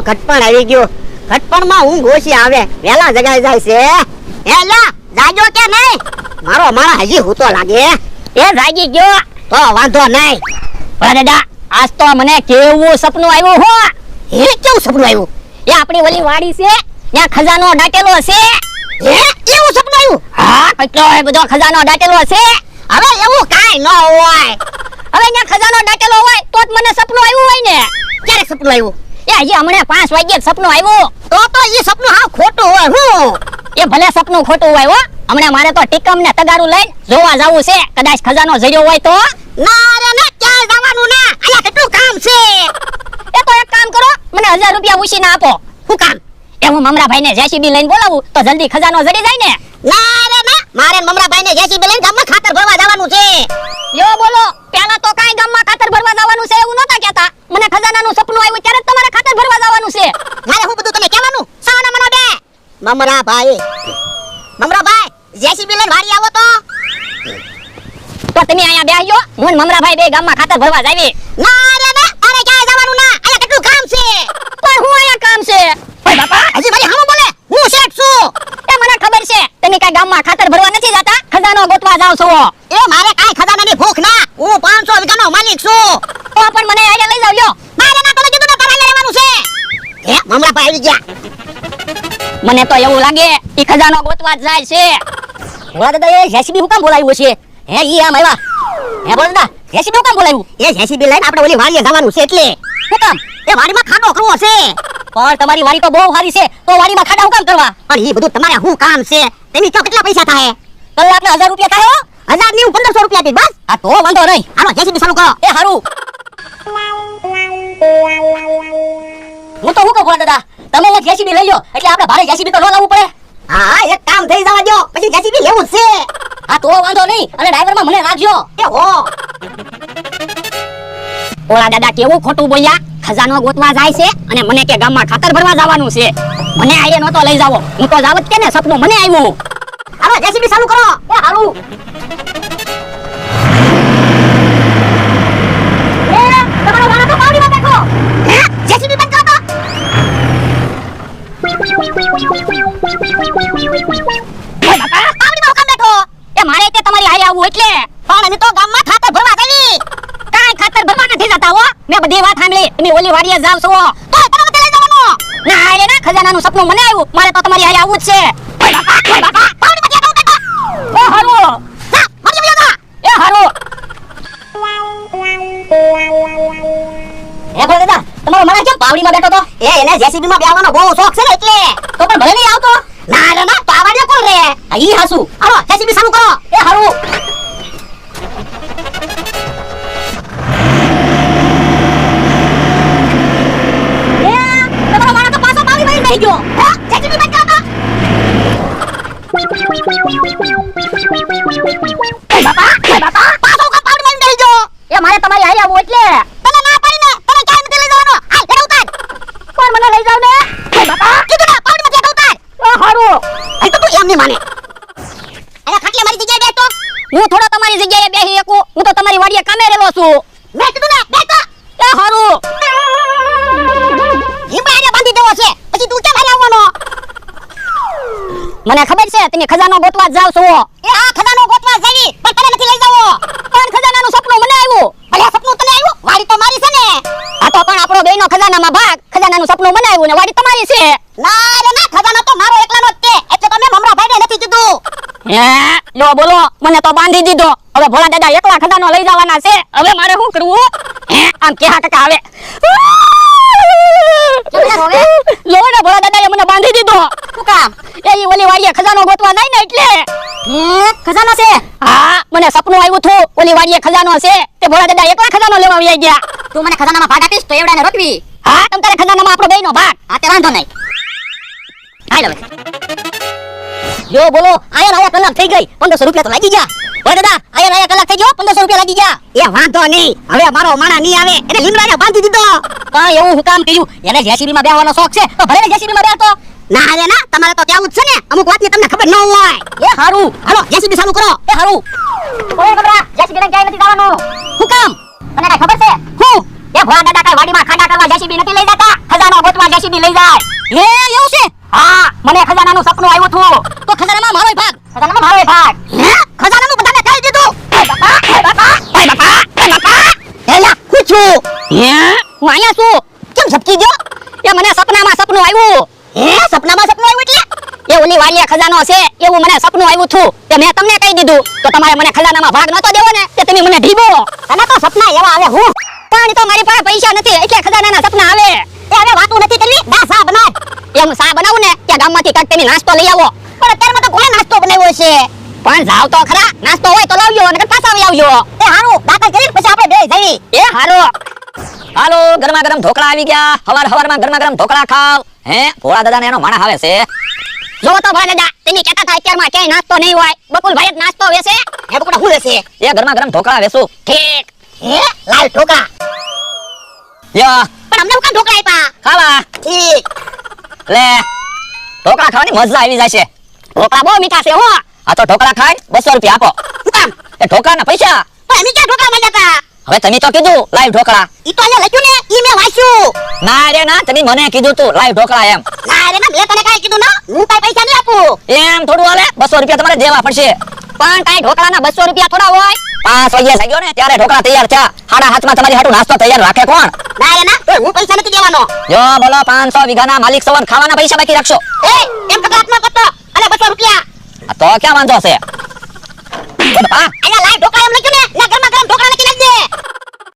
ઘટપણ આવી ગયો. ઘટપણમાં ઊંઘ ઓછી આવે, વેલા જગાઈ જાય છે. એલા જાજો કે નહીં? મારો મારા હજી હૂતો લાગે. એ જાગી ગયો તો વાંધો નહીં. પણ દાદા આજ તો મને કેવું સપનું આવ્યું હો. હે કેવું સપનું આવ્યું? એ આપણી ઓલી વાડી છે ત્યાં ખજાનો દાટેલો છે. હે એવું સપનું આવ્યું? હા કેટલો એ બધો ખજાનો દાટેલો છે. હવે એવું કાઈ ન હોય. હવે ત્યાં ખજાનો દાટેલો હોય તો જ મને સપનું આવ્યું હોય ને. ક્યારે સપનું આવ્યું? એ હજી હમણાં 5 વાગ્યે સપનું આવ્યું. તો એ સપનું હાવ ખોટું હોય. હું એ ભલે સપનું ખોટું હોય હો. હમણાં મારે તો ટીકમ ને તગારું લઈને જોવા જવું છે, કદાચ ખજાનો જડ્યો હોય તો. ના રે ના, ક્યાં જવાનું ના? અહીંયા કેટલું કામ છે. એ તો એક કામ કરો, મને 1000 રૂપિયા ઉછીને આપો. શું કામ? એ હું મમરાભાઈ ને જેસીબી લઈને બોલાવું તો જલ્દી ખજાનો જડી જાય ને. ના રે ના, મારે મમરાભાઈ ને જેસીબી લઈને ગામમાં ખાતર ભરવા જવાનું છે. લ્યો બોલો, પેલા તો કાઈ ગામમાં ખાતર ભરવા જવાનું છે એવું નતા કહેતા. મને ખજાનાનું સપનું આવ્યું ત્યારે જ તમારે ખાતર ભરવા જવાનું છે. મારે હું બધું તમે કહેવાનું? સાના મનો બે. મમરાભાઈ જેસીબી લઈને વાડી આવો તો તમે અહીંયા બેહજો, હું ને મમરાભાઈ બે ગામમાં ખાતર ભરવા જાવી. ના રે ના, અરે ક્યાં જવાનું ના? અહીંયા કેટલું કામ છે. પણ હું અહીંયા કામ છે. ઓય બાપા, હજી મારી હામો બોલે. હું શેઠ છું. એ મને ખબર છે તમે કાઈ ગામમાં ખાતર ભરવા નથી જતા, ખજાનો ગોતવા જાવ છો. એ મારે કાઈ ખજાનાની ભૂખ ના. હું 500 વીઘાનો માલિક છું. તો પણ મને આઈને લઈ જાવ લ્યો. મારે ના તમે કીધું ને તારે અહીંયા રહેવાનું છે. હે મમરાભાઈ આવી ગયા. મને તો એવું લાગે ઈ ખજાનો ગોતવા જ જાય છે. ઓલા દાદા એ જેસીબી હું કામ બોલાવ્યું છે? હે ઈ આમ આવ્યા. હે બોલ દાદા, જેસીબી હું કામ બોલાવ્યું? એ જેસીબી લઈને આપણે ઓલી વાડીએ જવાનું છે એટલે. શું કામ? એ વાડીમાં ખાડો કરવો છે. પણ તમારી વાડી તો બહુ સારી છે, તો વાડીમાં ખાડા હું કામ કરવા? પણ ઈ બધું તમારે શું કામ છે? તેની તો કેટલા પૈસા થાય? કલાકના 1000 રૂપિયા થાય હો. 1000 ની હું 1500 રૂપિયા આપીશ બસ. આ તો વાંધો નહીં. હાલો જેસીબી ચાલુ કરો. એ હારું. હું તો હું કહું ભોળા દાદા, તમે એક જેસીબી લઈ લો એટલે આપણે ભારે જેસીબી તો ન લાવવું પડે. હા એક કામ થઈ જવા દો, પછી જેસીબી લેવું જ છે. હા તો વાંધો નહીં, અને ડ્રાઈવરમાં મને રાખજો. એ હો. ભોળા દાદા કેવું ખોટું બોલ્યા. ખજાનો ગોતવા જાય છે અને મને કે ગામમાં ખાતર ભરવા જવાનું છે. મને આયે નતો લઈ જાવો, હું તો જાવત કે ને સપનું મને આવ્યું. હાલો જેસીબી ચાલુ કરો. એ હારું. એ તમારો વાળા તો પાવડીમાં બેઠો. હે જેસીબી બંધ કરો તો. ઓય બાપા, પાવડીમાં હું કામ બેઠો? એ મારે તે તમારી આયે આવવું એટલે. પણ અમે તો ગામમાં ખાતર ભરવા જઈએ. કાઈ ખાતર ભરવા નથી જતા હો. મેં બધી વાત સાંભળી, તમે ઓલી વાડીએ જાવ છો. તો તમે મને લઈ જવાનો. ના આયે ના, ખજાનાનું સપનું મને આવ્યું, મારે તો તમારી આયે આવવું જ છે. ઓય બાપા પાવડીમાં ક્યાં બેઠો? એ હારું. જા મરી ગયો જા. એ હારું. એ ભોળા દાદા, તમારો માણસ કેમ પાવડીમાં બેઠો તો? એ એને જેસીબી માં બેહવાનો બહુ શોખ છે ને એટલે. તો પણ ભલે નહીં આવતો. ના રે ના, તો આ વાડીએ કોણ રે? આ ઈ હાસુ. હાલો જેસીબી ચાલુ કરો. એ હારું. એ તમારો માણસ તો પાછો પાવડીમાં જ રહી ગયો. હે જેસીબી બંધ કરો તો. એ બાપા, પાછો કા પાવડીમાં બેહી ગયો. એ મારે તમારી હારે આવવું એટલે. તને ના પાડીને તને ક્યાંય નથી લઈ જવાનો. હાલ ઘરે ઉતાર. પણ મને લઈ જાવ ને. એ બાપા, કીધું ના પાવડીમાં ક્યાં ઉતાર. એ હારું. હાલ તો તું એમ નહીં માને. અરે ખાટલે મારી જગ્યાએ બેઠો. હું થોડો તમારી જગ્યાએ બેહી શકું, હું તો તમારી વાડીએ કામે રહેલો છું. મેં કીધું ને બેઠો. એ હારું. હિંમડાને બાંધી દેવો છે. પછી તું કેમ હાલ આવવાનો? મને ખબર છે તમે ખજાનો ગોતવા જ જાવ છો. એ આ ખજાનો ગોતવા જઈ પણ તને નથી લઈ જવો. પણ ખજાનાનું સપનું મને આવ્યું. ભલે સપનું તને આવ્યું, વાડી તો મારી છે ને. આ તો પણ આપણો બેયનો ખજાનામાં ભાગ. ખજાનાનું સપનું મને આવ્યું ને વાડી તમારી છે. ના રે ના, ખજાનો તો મારો એકલાનો જ છે. એટલે તો મેં મમરાભાઈને નથી કીધું. હે લો બોલો, મને તો બાંધી દીધો. હવે ભોળા દાદા એકલા ખજાનો લઈ જવાના છે. હવે મારે શું કરવું? હે આમ કેહા ટકા આવે. લો ને ભોળા દાદાએ મને બાંધી દીધો. શું કામ? એ ઈ ઓલી વાડીએ ખજાનો ગોતવા જાય ને એટલે. ખજાનો છે? હા મને સપનું આવ્યું હતું ઓલી વાડીએ ખજાનો છે. તે ભોળા દાદા એકલા ખજાનો લેવા આવી ગયા. તું મને ખજાનામાં ભાગ આપીશ તો એવડાને રોટવી. હા તમ તારે ખજાનામાં આપણો બેયનો ભાગ. હા તે વાંધો નહીં. હાલ હવે. યો બોલો, આયા કલાક થઈ ગઈ, 1500 રૂપિયા તો લાગી ગયા. ભોળા દાદા આયા કલાક થઈ ગયો, 1500 રૂપિયા લાગી ગયા. એ વાંધો નહીં. હવે મારો માણા નહીં આવે. એને લીમડાને બાંધી દીધો. કાંઈ એવું હું કામ કર્યું? એને જેસીબીમાં બેહવાનો શોખ છે તો ભલે જેસીબીમાં બેહતો. ના રે ના, તમારે તો ત્યાં જ છે ને. અમુક વાતની તમને ખબર ન હોય. એ હારું. હાલો જેસીબી ચાલુ કરો. એ હારું. ઓય બબરા, જેસીબી ને ક્યાંય નથી જવાનું. હું કામ? તને કાંઈ ખબર છે? હું એ ભોળા દાદા કઈ વાડીમાં ખાડા કરવા જેસીબી નથી લઈ જતા, ખજાનો ગોતવા જેસીબી લઈ જાય. એ એવું છે? હા, મને ખજાનાનું સપનું આવ્યું હતું. તો ખજાનામાં મારો ભાગ. ખજાનામાં મારો ભાગ. હે? ખજાનાનું બધાને કહી દીધું. એ બાપા, એ બાપા, એ બાપા, એ બાપા. એલા હું છું. હે? હું અહીંયા છું. કેમ સપકી ગયો? એ મને સપનામાં સપનું આવ્યું. હે? સપનામાં સપનું આવ્યું એટલે? એ ઓલી વાડીએ ખજાનો છે એવું મને સપનું આવ્યું હતું. તે મેં તમને કહી દીધું તો તમારે મને ખજાનામાં ભાગ નતો દેવો ને તે તમે મને ઢીબો. તને તો સપના એવા આવે હું. પણ તો મારી પાસે પૈસા નથી એટલે ખજાનાના સપના આવે. એ હવે વાતું નથી કરવી. દા સા બનાવ. એ હું સા બનાવું ને ત્યાં ગામમાંથી કાંઈક તમે નાસ્તો લઈ આવો. પણ અત્યારમાં તો કોણે નાસ્તો બનાવ્યો છે? પણ જાવ તો ખરા, નાસ્તો હોય તો લાવજો અને પાછા આવી આવજો. એ હારું દાખલ કરીને પછી આપણે બે જઈએ. એ હારો. હાલો, ગરમા ગરમ ઢોકળા આવી ગયા. હવારમાં ગરમા ગરમ ઢોકળા ખાવ. હે, ભોળા દાદાને એનો માણસ આવે છે. જો તો ભોળા દાદા, તમે કહેતા હતા અત્યારમાં ક્યાંય નાસ્તો નહીં હોય. બકુલભાઈ જ નાસ્તો વેચે. હે બકુડા હું લેશે? એ ગરમા ગરમ ઢોકળા વેચું. ઠીક. હે લાલ ઢોકળા. યા, પણ અમને હું કામ ઢોકળા આપ્યા? ખાવા. ઠીક. લે, ઢોકળા ખાવાની મજા આવી જાય છે. ઢોકળા બહુ મીઠા છે હો. આ તો ઢોકળા ખાય 200 રૂપિયા આપો. શું કામ? એ ઢોકળાના પૈસા. પણ અમે ક્યાં ઢોકળા માંગ્યા હતા? હવે તમે તો કીધું લાઈવ ઢોકળા. ઈ તો અહીંયા લખ્યું ને ઈ મેં વાંચ્યું. ના રે ના, તમે મને કીધું તું લાઈવ ઢોકળા એમ. ના રે ના, મેં તને કાંઈ કીધું ના. હું કાંઈ પૈસા નહીં આપું. એમ થોડું હાલે, 200 રૂપિયા તમારે દેવા પડશે. પણ કાંઈ ઢોકળાના 200 રૂપિયા થોડા હોય. 5 વાગ્યા જાગ્યો ને ત્યારે ઢોકળા તૈયાર થયા. 7:30 તમારી હાટુ નાસ્તો તૈયાર રાખે કોણ? ના રે ના, તોય હું પૈસા નથી દેવાનો. જો બોલો, 500 વીઘાના માલિક સવન ખાવાના પૈસા બાકી રાખશો. એ એમ કકડાટમાં કરતો અને 200 રૂપિયા. આ તો ક્યાં વાંધો છે? ઓ બાપા, અહીંયા લાઈવ ઢોકળા એમ લખ્યું ને, ના ગરમા ગરમ ઢોકળા નાખી નાખજે.